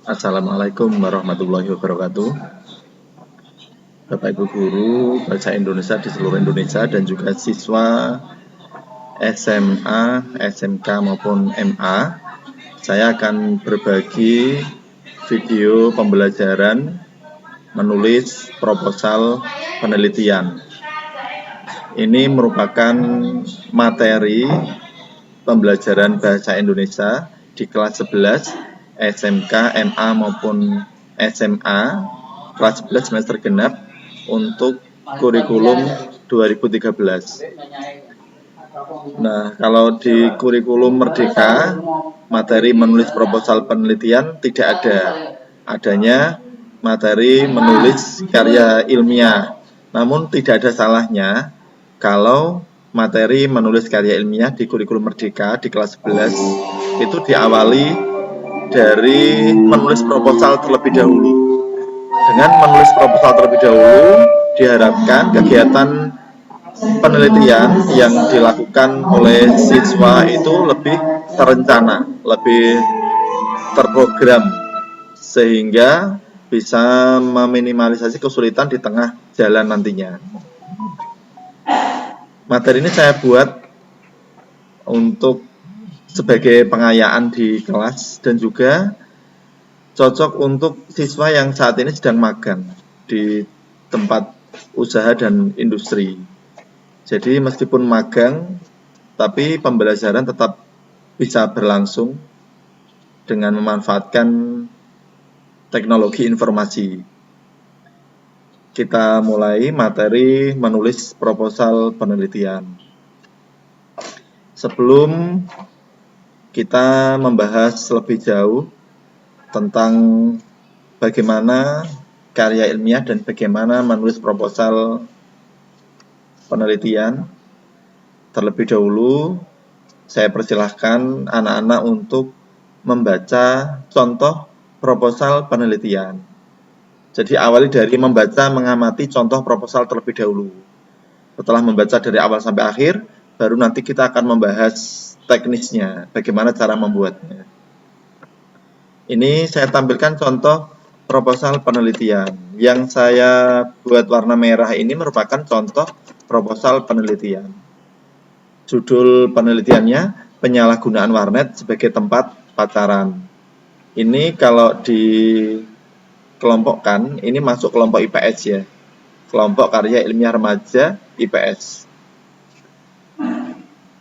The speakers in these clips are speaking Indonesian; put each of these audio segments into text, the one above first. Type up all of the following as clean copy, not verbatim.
Assalamualaikum warahmatullahi wabarakatuh. Bapak Ibu Guru Bahasa Indonesia di seluruh Indonesia dan juga siswa SMA, SMK maupun MA. Saya akan berbagi video pembelajaran menulis proposal penelitian. Ini merupakan materi pembelajaran Bahasa Indonesia di kelas 11 SMK, MA maupun SMA kelas 11 semester genap untuk kurikulum 2013. Nah, kalau di kurikulum Merdeka, materi menulis proposal penelitian tidak ada. Adanya materi menulis karya ilmiah. Namun tidak ada salahnya kalau materi menulis karya ilmiah di kurikulum Merdeka di kelas 11 itu diawali dari menulis proposal terlebih dahulu. Dengan menulis proposal terlebih dahulu, diharapkan kegiatan penelitian yang dilakukan oleh siswa itu lebih terencana, lebih terprogram, sehingga bisa meminimalisasi kesulitan di tengah jalan nantinya. Materi ini saya buat untuk sebagai pengayaan di kelas dan juga cocok untuk siswa yang saat ini sedang magang di tempat usaha dan industri. Jadi meskipun magang, tapi pembelajaran tetap bisa berlangsung dengan memanfaatkan teknologi informasi. Kita mulai materi menulis proposal penelitian. Sebelum kita membahas lebih jauh tentang bagaimana karya ilmiah dan bagaimana menulis proposal penelitian, terlebih dahulu saya persilahkan anak-anak untuk membaca contoh proposal penelitian. Jadi awali dari membaca, mengamati contoh proposal terlebih dahulu. Setelah membaca dari awal sampai akhir, baru nanti kita akan membahas teknisnya, bagaimana cara membuatnya. Ini saya tampilkan contoh proposal penelitian. Yang saya buat warna merah ini merupakan contoh proposal penelitian. Judul penelitiannya, penyalahgunaan warnet sebagai tempat pacaran. Ini kalau dikelompokkan, ini masuk kelompok IPS ya. Kelompok karya ilmiah remaja IPS.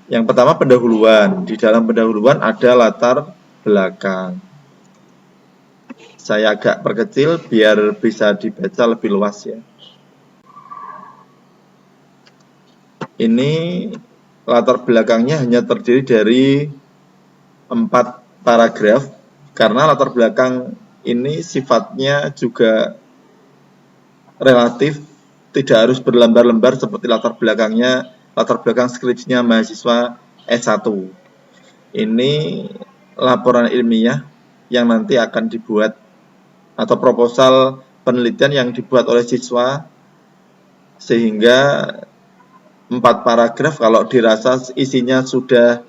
Yang pertama pendahuluan. Di dalam pendahuluan ada latar belakang. Saya agak perkecil biar bisa dibaca lebih luas ya. Ini latar belakangnya hanya terdiri dari 4 paragraf karena latar belakang ini sifatnya juga relatif, tidak harus berlembar-lembar seperti latar belakang skripsinya mahasiswa S1. Ini laporan ilmiah yang nanti akan dibuat atau proposal penelitian yang dibuat oleh siswa, sehingga 4 paragraf kalau dirasa isinya sudah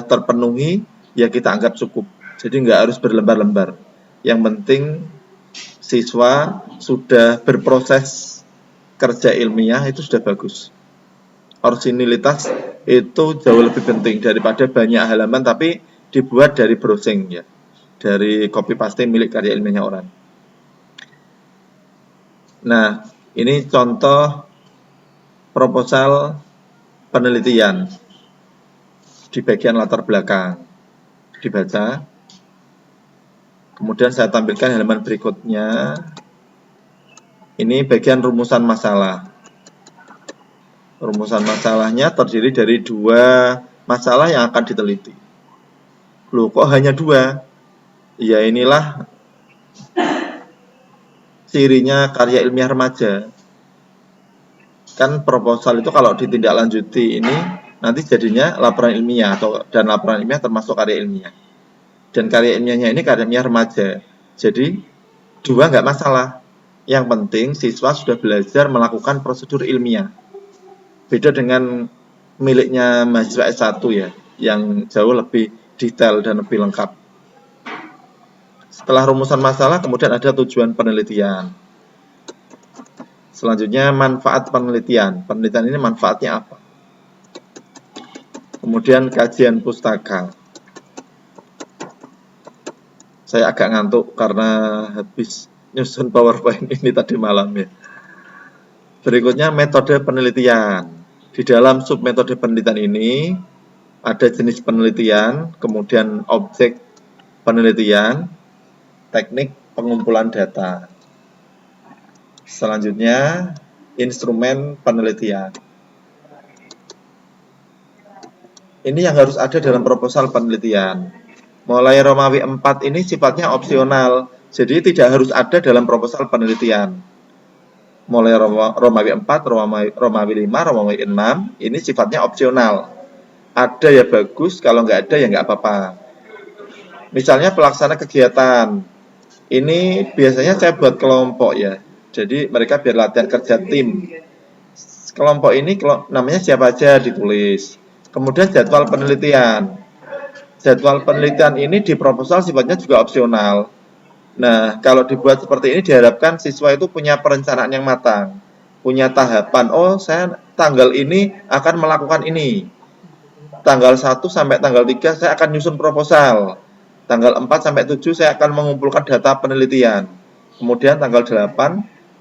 terpenuhi, ya kita anggap cukup. Jadi nggak harus berlembar-lembar. Yang penting siswa sudah berproses kerja ilmiah itu sudah bagus. Originalitas itu jauh lebih penting daripada banyak halaman tapi dibuat dari browsing ya, dari copy paste milik karya ilmiahnya orang. Nah, ini contoh proposal penelitian di bagian latar belakang. Dibaca. Kemudian saya tampilkan halaman berikutnya. Ini bagian rumusan masalah. Rumusan masalahnya terdiri dari 2 masalah yang akan diteliti. Loh, kok hanya 2? Ya inilah cirinya karya ilmiah remaja. Kan proposal itu kalau ditindaklanjuti ini nanti jadinya laporan ilmiah dan laporan ilmiah termasuk karya ilmiah. Dan karya ilmiahnya ini karya ilmiah remaja. Jadi 2 nggak masalah. Yang penting siswa sudah belajar melakukan prosedur ilmiah. Beda dengan miliknya mahasiswa S1 ya, yang jauh lebih detail dan lebih lengkap. Setelah rumusan masalah, kemudian ada tujuan penelitian. Selanjutnya manfaat penelitian. Penelitian ini manfaatnya apa? Kemudian kajian pustaka. Saya agak ngantuk karena habis nyusun PowerPoint ini tadi malam ya. Berikutnya metode penelitian. Di dalam submetode penelitian ini ada jenis penelitian, kemudian objek penelitian, teknik pengumpulan data. Selanjutnya, instrumen penelitian. Ini yang harus ada dalam proposal penelitian. Mulai Romawi 4 ini sifatnya opsional, jadi tidak harus ada dalam proposal penelitian. Mulai Romawi 4, Romawi 5, Romawi 6, ini sifatnya opsional. Ada ya bagus, kalau nggak ada ya nggak apa-apa. Misalnya pelaksana kegiatan. Ini biasanya saya buat kelompok ya. Jadi mereka biar latihan kerja tim. Kelompok ini namanya siapa aja ditulis. Kemudian jadwal penelitian. Jadwal penelitian ini di proposal sifatnya juga opsional. Nah, kalau dibuat seperti ini diharapkan siswa itu punya perencanaan yang matang. Punya tahapan, oh saya tanggal ini akan melakukan ini. Tanggal 1 sampai tanggal 3 saya akan nyusun proposal. Tanggal 4 sampai 7 saya akan mengumpulkan data penelitian. Kemudian tanggal 8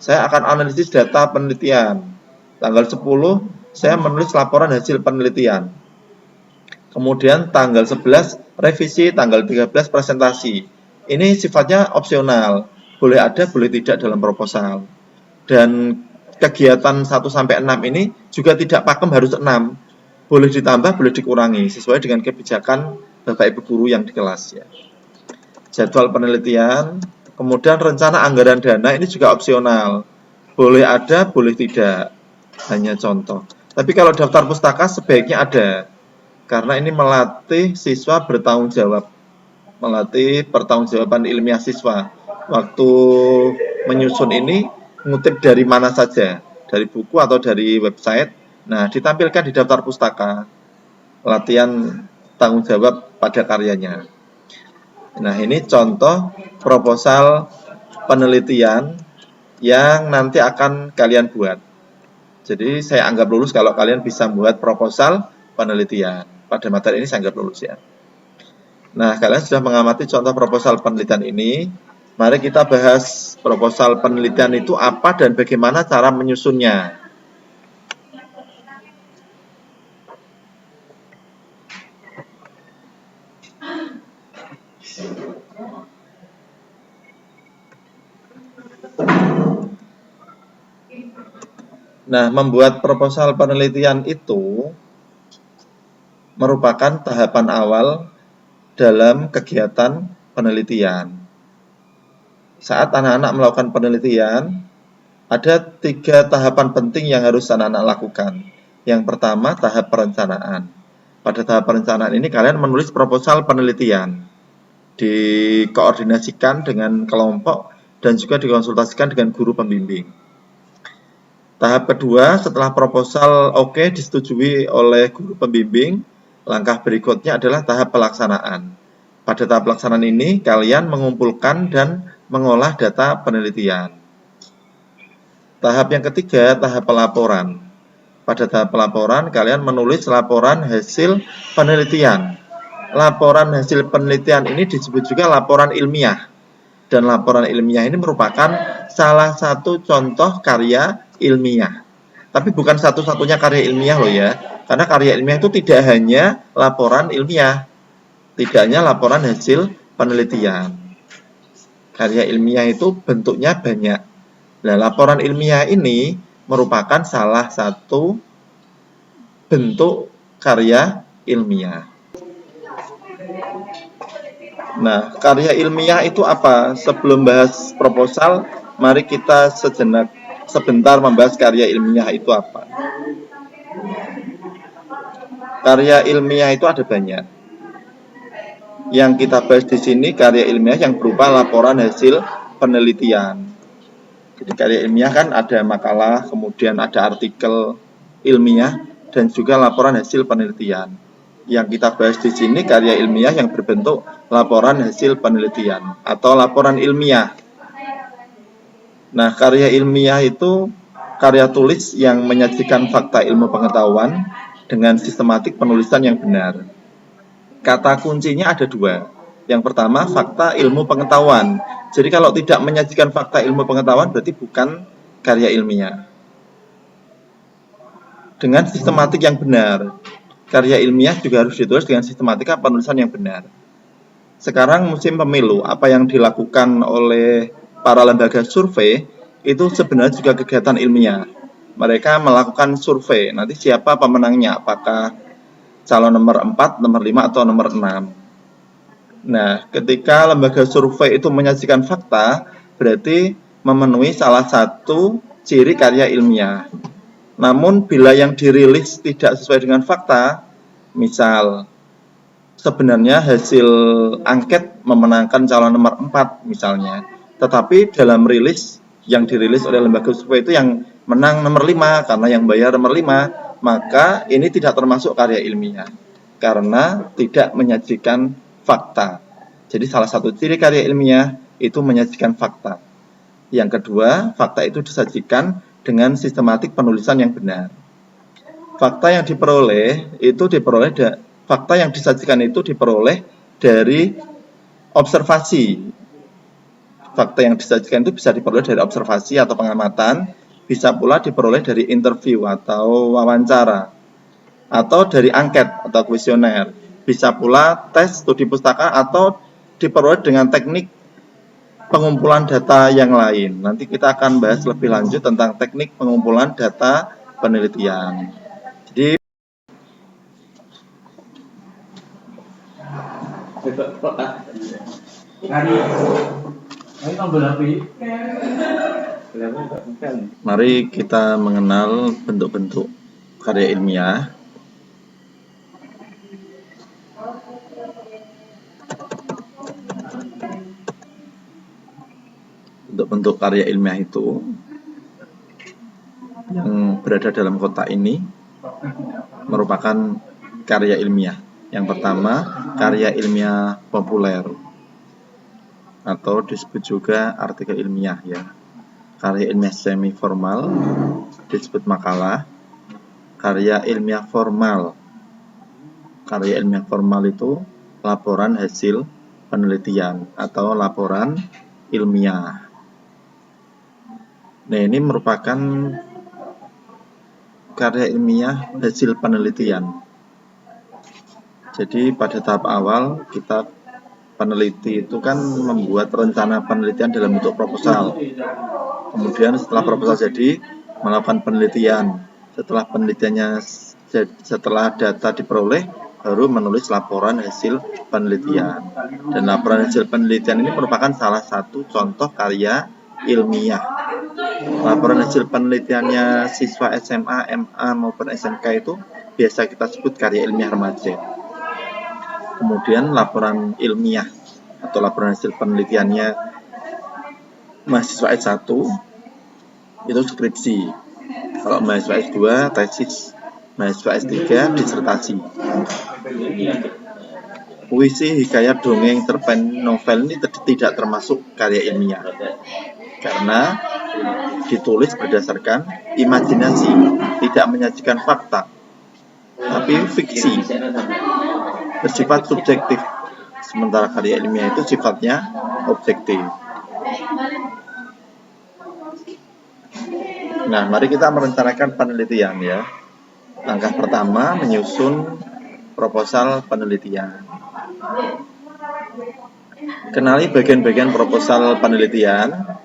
saya akan analisis data penelitian. Tanggal 10 saya menulis laporan hasil penelitian. Kemudian tanggal 11 revisi, tanggal 13 presentasi. Ini sifatnya opsional. Boleh ada, boleh tidak dalam proposal. Dan kegiatan 1 sampai 6 ini juga tidak pakem harus 6. Boleh ditambah, boleh dikurangi sesuai dengan kebijakan Bapak Ibu guru yang di kelas ya. Jadwal penelitian, kemudian rencana anggaran dana ini juga opsional. Boleh ada, boleh tidak. Hanya contoh. Tapi kalau daftar pustaka sebaiknya ada. Karena ini melatih siswa bertanggung jawab. Melatih pertanggungjawaban ilmiah siswa. Waktu menyusun ini ngutip dari mana saja. Dari buku atau dari website. Nah, ditampilkan di daftar pustaka. Latihan tanggung jawab pada karyanya. Nah, ini contoh proposal penelitian yang nanti akan kalian buat. Jadi saya anggap lulus kalau kalian bisa membuat proposal penelitian. Pada materi ini saya anggap lulus ya. Nah, kalian sudah mengamati contoh proposal penelitian ini. Mari kita bahas proposal penelitian itu apa dan bagaimana cara menyusunnya. Nah, membuat proposal penelitian itu merupakan tahapan awal dalam kegiatan penelitian. Saat anak-anak melakukan penelitian, ada 3 tahapan penting yang harus anak-anak lakukan. Yang pertama, tahap perencanaan. Pada tahap perencanaan ini kalian menulis proposal penelitian. Dikoordinasikan dengan kelompok dan juga dikonsultasikan dengan guru pembimbing. Tahap kedua, setelah proposal oke disetujui oleh guru pembimbing, langkah berikutnya adalah tahap pelaksanaan. Pada tahap pelaksanaan ini, kalian mengumpulkan dan mengolah data penelitian. Tahap yang ketiga, tahap pelaporan. Pada tahap pelaporan, kalian menulis laporan hasil penelitian. Laporan hasil penelitian ini disebut juga laporan ilmiah. Dan laporan ilmiah ini merupakan salah satu contoh karya ilmiah. Tapi bukan satu-satunya karya ilmiah loh ya. Karena karya ilmiah itu tidak hanya laporan ilmiah. Tidak hanya laporan hasil penelitian. Karya ilmiah itu bentuknya banyak. Nah, laporan ilmiah ini merupakan salah satu bentuk karya ilmiah. Nah, karya ilmiah itu apa? Sebelum bahas proposal, mari kita sebentar membahas karya ilmiah itu apa. Karya ilmiah itu ada banyak. Yang kita bahas di sini karya ilmiah yang berupa laporan hasil penelitian. Jadi karya ilmiah kan ada makalah, kemudian ada artikel ilmiah, dan juga laporan hasil penelitian. Yang kita bahas di sini karya ilmiah yang berbentuk laporan hasil penelitian atau laporan ilmiah. Nah, karya ilmiah itu karya tulis yang menyajikan fakta ilmu pengetahuan dengan sistematik penulisan yang benar. Kata kuncinya ada dua. Yang pertama, fakta ilmu pengetahuan. Jadi kalau tidak menyajikan fakta ilmu pengetahuan berarti bukan karya ilmiah. Dengan sistematik yang benar. Karya ilmiah juga harus ditulis dengan sistematika penulisan yang benar. Sekarang musim pemilu, apa yang dilakukan oleh para lembaga survei itu sebenarnya juga kegiatan ilmiah. Mereka melakukan survei, nanti siapa pemenangnya, apakah calon nomor 4, nomor 5, atau nomor 6. Nah, ketika lembaga survei itu menyajikan fakta, berarti memenuhi salah satu ciri karya ilmiah. Namun bila yang dirilis tidak sesuai dengan fakta, misal sebenarnya hasil angket memenangkan calon nomor 4 misalnya, tetapi dalam rilis yang dirilis oleh lembaga survei itu yang menang nomor 5 karena yang bayar nomor 5, maka ini tidak termasuk karya ilmiah karena tidak menyajikan fakta. Jadi salah satu ciri karya ilmiah itu menyajikan fakta. Yang kedua, fakta itu disajikan dengan sistematik penulisan yang benar. Fakta yang disajikan itu diperoleh dari observasi. Fakta yang disajikan itu bisa diperoleh dari observasi atau pengamatan, bisa pula diperoleh dari interview atau wawancara, atau dari angket atau kuesioner, bisa pula tes studi pustaka atau diperoleh dengan teknik pengumpulan data yang lain. Nanti kita akan bahas lebih lanjut tentang teknik pengumpulan data penelitian. Jadi mari kita mengenal bentuk-bentuk karya ilmiah. Bentuk-bentuk karya ilmiah itu yang berada dalam kotak ini merupakan karya ilmiah. Yang pertama, karya ilmiah populer atau disebut juga artikel ilmiah ya. Karya ilmiah semi formal disebut makalah. Karya ilmiah formal. Karya ilmiah formal itu laporan hasil penelitian atau laporan ilmiah. Nah, ini merupakan karya ilmiah hasil penelitian. Jadi pada tahap awal kita peneliti itu kan membuat rencana penelitian dalam bentuk proposal. Kemudian setelah proposal jadi melakukan penelitian. Setelah data diperoleh baru menulis laporan hasil penelitian. Dan laporan hasil penelitian ini merupakan salah satu contoh karya ilmiah. Laporan hasil penelitiannya siswa SMA, MA maupun SMK itu biasa kita sebut karya ilmiah remaja. Kemudian laporan ilmiah atau laporan hasil penelitiannya mahasiswa S1 itu skripsi. Kalau mahasiswa S2 tesis, mahasiswa S3 disertasi. Puisi, hikayat, dongeng, cerpen, novel ini tidak termasuk karya ilmiah karena ditulis berdasarkan imajinasi, tidak menyajikan fakta, tapi fiksi, bersifat subjektif. Sementara karya ilmiah itu sifatnya objektif. Nah, mari kita merencanakan penelitian ya. Langkah pertama, menyusun proposal penelitian. Kenali bagian-bagian proposal penelitian.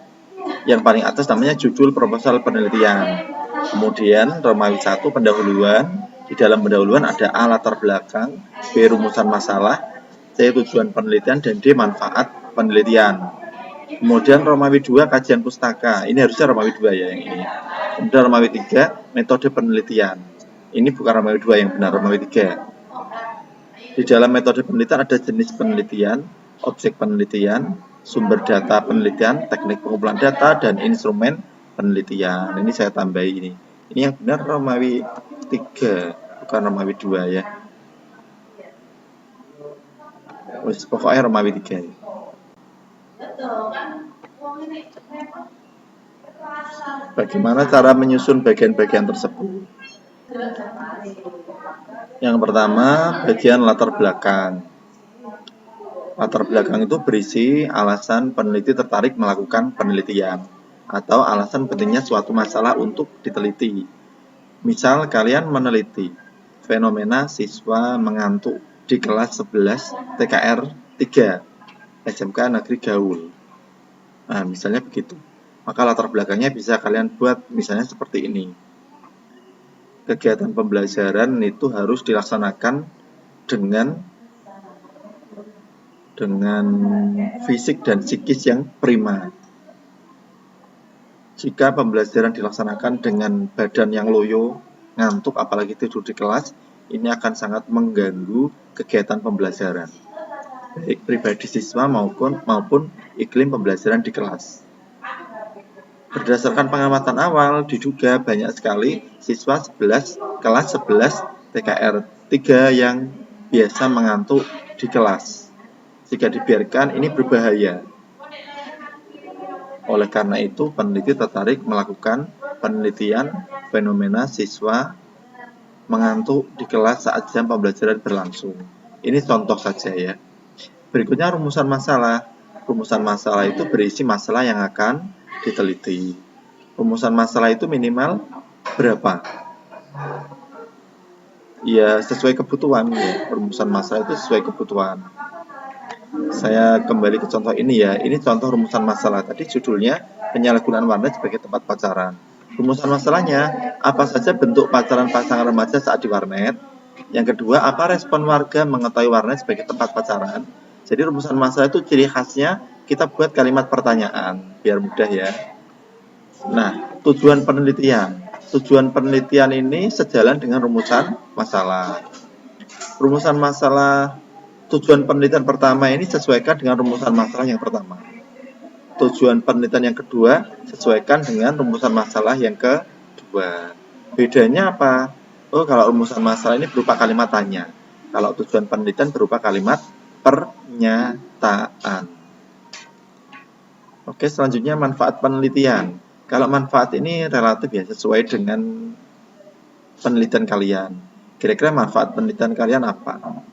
Yang paling atas namanya judul proposal penelitian. Kemudian Romawi 1 pendahuluan. Di dalam pendahuluan ada A latar belakang, B rumusan masalah, C tujuan penelitian, dan D manfaat penelitian. Kemudian Romawi 2 kajian pustaka. Ini harusnya Romawi 2 ya yang ini. Kemudian Romawi 3 metode penelitian. Ini bukan Romawi 2 yang benar, Romawi 3. Di dalam metode penelitian ada jenis penelitian, objek penelitian, sumber data penelitian, teknik pengumpulan data, dan instrumen penelitian. Ini saya tambahi ini. Ini yang benar Romawi 3, bukan Romawi 2 ya. Wis pokoknya Romawi 3. Bagaimana cara menyusun bagian-bagian tersebut? Yang pertama, bagian latar belakang. Latar belakang itu berisi alasan peneliti tertarik melakukan penelitian atau alasan pentingnya suatu masalah untuk diteliti. Misal kalian meneliti fenomena siswa mengantuk di kelas 11 TKR 3 SMK Negeri Gaul. Nah, misalnya begitu. Maka latar belakangnya bisa kalian buat misalnya seperti ini. Kegiatan pembelajaran itu harus dilaksanakan dengan fisik dan psikis yang prima. Jika pembelajaran dilaksanakan dengan badan yang loyo, ngantuk, apalagi tidur di kelas, ini akan sangat mengganggu kegiatan pembelajaran, baik pribadi siswa maupun iklim pembelajaran di kelas. Berdasarkan pengamatan awal, diduga banyak sekali siswa kelas 11 TKR 3 yang biasa mengantuk di kelas. Jika dibiarkan, ini berbahaya. Oleh karena itu, peneliti tertarik melakukan penelitian fenomena siswa mengantuk di kelas saat jam pembelajaran berlangsung. Ini contoh saja ya. Berikutnya rumusan masalah. Rumusan masalah itu berisi masalah yang akan diteliti. Rumusan masalah itu minimal berapa? Ya, sesuai kebutuhan ya. Rumusan masalah itu sesuai kebutuhan. Saya kembali ke contoh ini ya. Ini contoh rumusan masalah. Tadi judulnya penyalahgunaan warnet sebagai tempat pacaran. Rumusan masalahnya, apa saja bentuk pacaran pasangan remaja saat di warnet? Yang kedua, apa respon warga mengetahui warnet sebagai tempat pacaran? Jadi rumusan masalah itu ciri khasnya kita buat kalimat pertanyaan, biar mudah ya. Nah, tujuan penelitian. Tujuan penelitian ini sejalan dengan rumusan masalah. Rumusan masalah tujuan penelitian pertama ini sesuaikan dengan rumusan masalah yang pertama. Tujuan penelitian yang kedua sesuaikan dengan rumusan masalah yang kedua. Bedanya apa? Oh, kalau rumusan masalah ini berupa kalimat tanya. Kalau tujuan penelitian berupa kalimat pernyataan. Oke, selanjutnya manfaat penelitian. Kalau manfaat ini relatif ya, sesuai dengan penelitian kalian. Kira-kira manfaat penelitian kalian apa?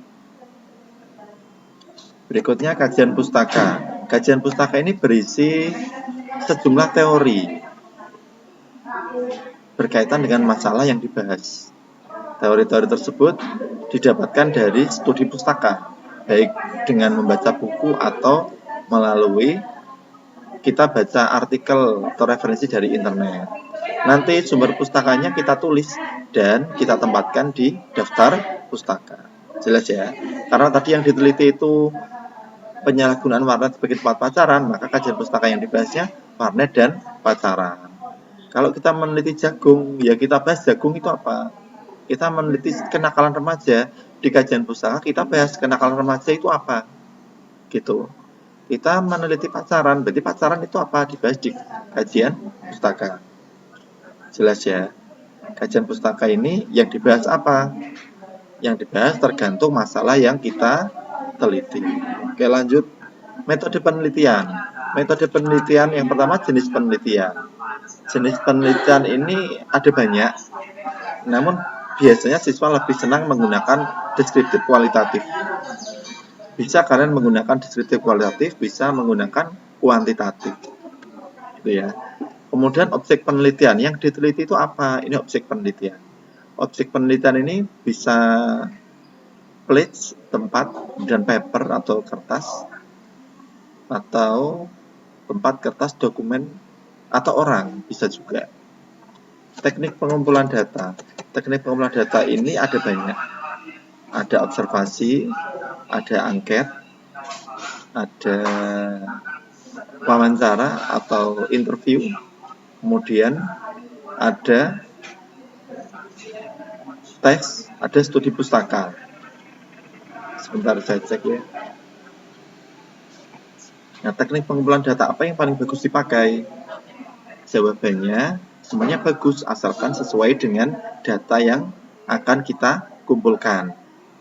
Berikutnya kajian pustaka. Kajian pustaka ini berisi sejumlah teori berkaitan dengan masalah yang dibahas. Teori-teori tersebut didapatkan dari studi pustaka, baik dengan membaca buku atau melalui kita baca artikel atau referensi dari internet. Nanti sumber pustakanya kita tulis dan kita tempatkan di daftar pustaka. Jelas ya? Karena tadi yang diteliti itu penyalahgunaan warnet sebagai tempat pacaran, maka kajian pustaka yang dibahasnya warnet dan pacaran. Kalau kita meneliti jagung, ya kita bahas jagung itu apa? Kita meneliti kenakalan remaja, di kajian pustaka kita bahas kenakalan remaja itu apa? Gitu. Kita meneliti pacaran, berarti pacaran itu apa? Dibahas di kajian pustaka. Jelas ya? Kajian pustaka ini yang dibahas apa? Yang dibahas tergantung masalah yang kita teliti. Oke, lanjut. Metode penelitian. Metode penelitian yang pertama jenis penelitian. Jenis penelitian ini ada banyak. Namun biasanya siswa lebih senang menggunakan deskriptif kualitatif. Bisa kalian menggunakan deskriptif kualitatif, bisa menggunakan kuantitatif. Gitu ya. Kemudian objek penelitian. Yang diteliti itu apa? Ini objek penelitian. Objek penelitian ini bisa place, tempat, dan paper atau kertas, atau tempat, kertas, dokumen, atau orang, bisa juga. Teknik pengumpulan data. Teknik pengumpulan data ini ada banyak. Ada observasi, ada angket, ada wawancara atau interview, kemudian ada teks, ada studi pustaka. Sebentar saya cek ya. Nah, teknik pengumpulan data apa yang paling bagus dipakai? Jawabannya, semuanya bagus asalkan sesuai dengan data yang akan kita kumpulkan.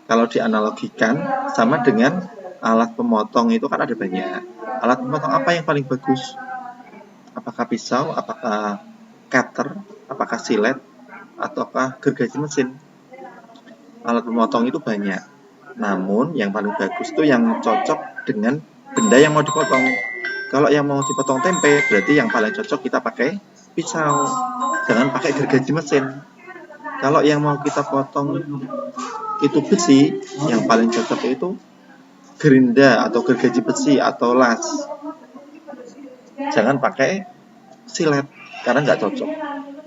Kalau dianalogikan sama dengan alat pemotong itu kan ada banyak. Alat pemotong apa yang paling bagus? Apakah pisau, apakah cutter, apakah silet, ataukah gergaji mesin? Alat pemotong itu banyak. Namun yang paling bagus itu yang cocok dengan benda yang mau dipotong. Kalau yang mau dipotong tempe, berarti yang paling cocok kita pakai pisau. Jangan pakai gergaji mesin. Kalau yang mau kita potong itu besi, yang paling cocok itu gerinda atau gergaji besi atau las. Jangan pakai silet karena nggak cocok.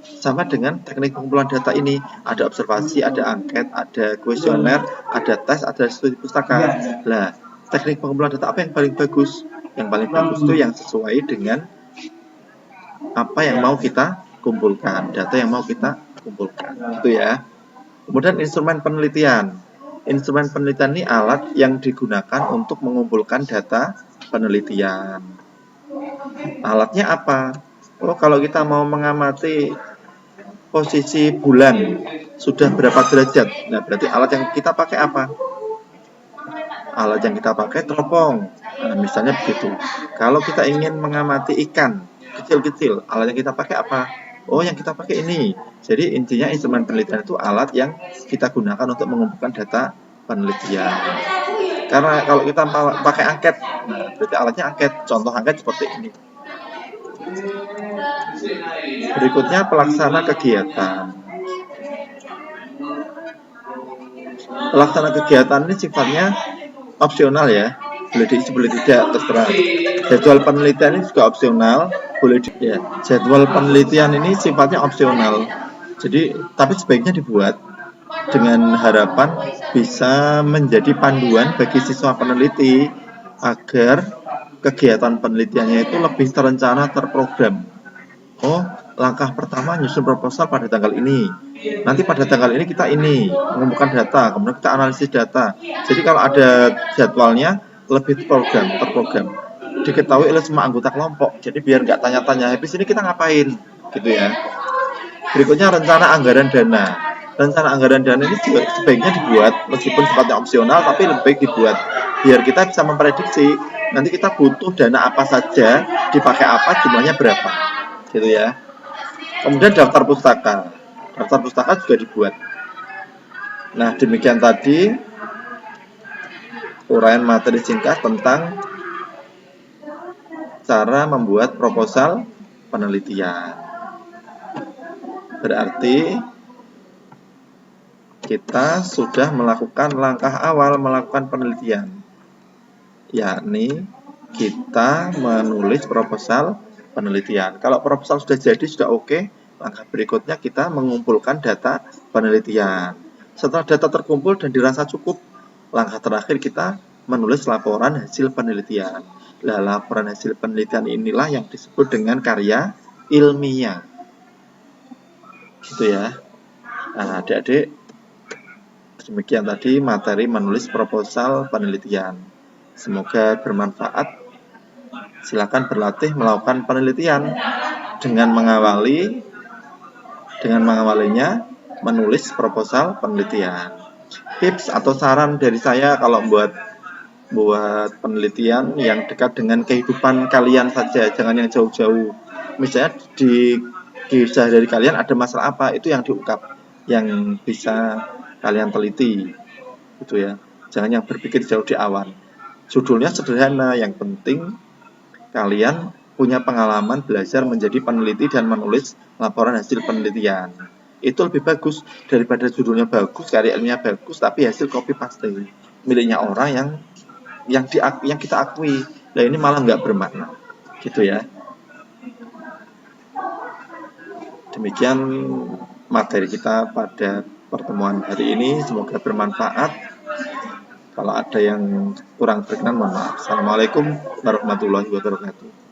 Sama dengan teknik pengumpulan data ini, ada observasi, ada angket, ada kuesioner, ada tes, ada studi pustaka. Nah, teknik pengumpulan data apa yang paling bagus? Yang paling bagus itu yang sesuai dengan apa yang mau kita kumpulkan, data yang mau kita kumpulkan, gitu ya. Kemudian instrumen penelitian. Instrumen penelitian ini alat yang digunakan untuk mengumpulkan data penelitian. Alatnya apa? Oh, kalau kita mau mengamati posisi bulan sudah berapa derajat, nah berarti alat yang kita pakai apa? Alat yang kita pakai teropong. Nah, misalnya begitu. Kalau kita ingin mengamati ikan kecil-kecil, alat yang kita pakai apa? Oh, yang kita pakai ini. Jadi intinya instrumen penelitian itu alat yang kita gunakan untuk mengumpulkan data penelitian. Karena kalau kita pakai angket, nah berarti alatnya angket. Contoh angket seperti ini. Berikutnya pelaksana kegiatan. Pelaksana kegiatan ini sifatnya opsional ya, boleh diisi boleh tidak terserah. Jadwal penelitian ini juga opsional, boleh ya. Jadwal penelitian ini sifatnya opsional. Jadi tapi sebaiknya dibuat dengan harapan bisa menjadi panduan bagi siswa peneliti agar kegiatan penelitiannya itu lebih terencana, terprogram. Oh, langkah pertama nyusun proposal pada tanggal ini. Nanti pada tanggal ini kita mengumpulkan data, kemudian kita analisis data. Jadi kalau ada jadwalnya lebih terprogram. Diketahui oleh semua anggota kelompok. Jadi biar nggak tanya-tanya, habis ini kita ngapain, gitu ya. Berikutnya rencana anggaran dana. Rencana anggaran dana ini juga sebaiknya dibuat, meskipun sifatnya opsional, tapi lebih baik dibuat. Biar kita bisa memprediksi, nanti kita butuh dana apa saja, dipakai apa, jumlahnya berapa. Gitu ya. Kemudian daftar pustaka. Daftar pustaka juga dibuat. Nah, demikian tadi uraian materi singkat tentang cara membuat proposal penelitian. Berarti kita sudah melakukan langkah awal melakukan penelitian, yakni kita menulis proposal penelitian. Kalau proposal sudah jadi, sudah oke, langkah berikutnya kita mengumpulkan data penelitian. Setelah data terkumpul dan dirasa cukup, langkah terakhir kita menulis laporan hasil penelitian. Nah, laporan hasil penelitian inilah yang disebut dengan karya ilmiah. Gitu ya. Nah, adik-adik, demikian tadi materi menulis proposal penelitian. Semoga bermanfaat. Silakan berlatih melakukan penelitian dengan mengawalinya menulis proposal penelitian. Tips atau saran dari saya kalau buat penelitian yang dekat dengan kehidupan kalian saja, jangan yang jauh-jauh. Misalnya di sehari-hari kalian ada masalah apa, itu yang diungkap, yang bisa kalian teliti, gitu ya. Jangan yang berpikir jauh di awan. Judulnya sederhana, yang penting kalian punya pengalaman belajar menjadi peneliti dan menulis laporan hasil penelitian. Itu lebih bagus daripada judulnya bagus, karya ilmiah bagus, tapi hasil copy paste miliknya orang yang kita akui. Nah, ini malah nggak bermakna, gitu ya. Demikian materi kita pada pertemuan hari ini, semoga bermanfaat. Kalau ada yang kurang berkenan, mohon maaf. Assalamualaikum warahmatullahi wabarakatuh.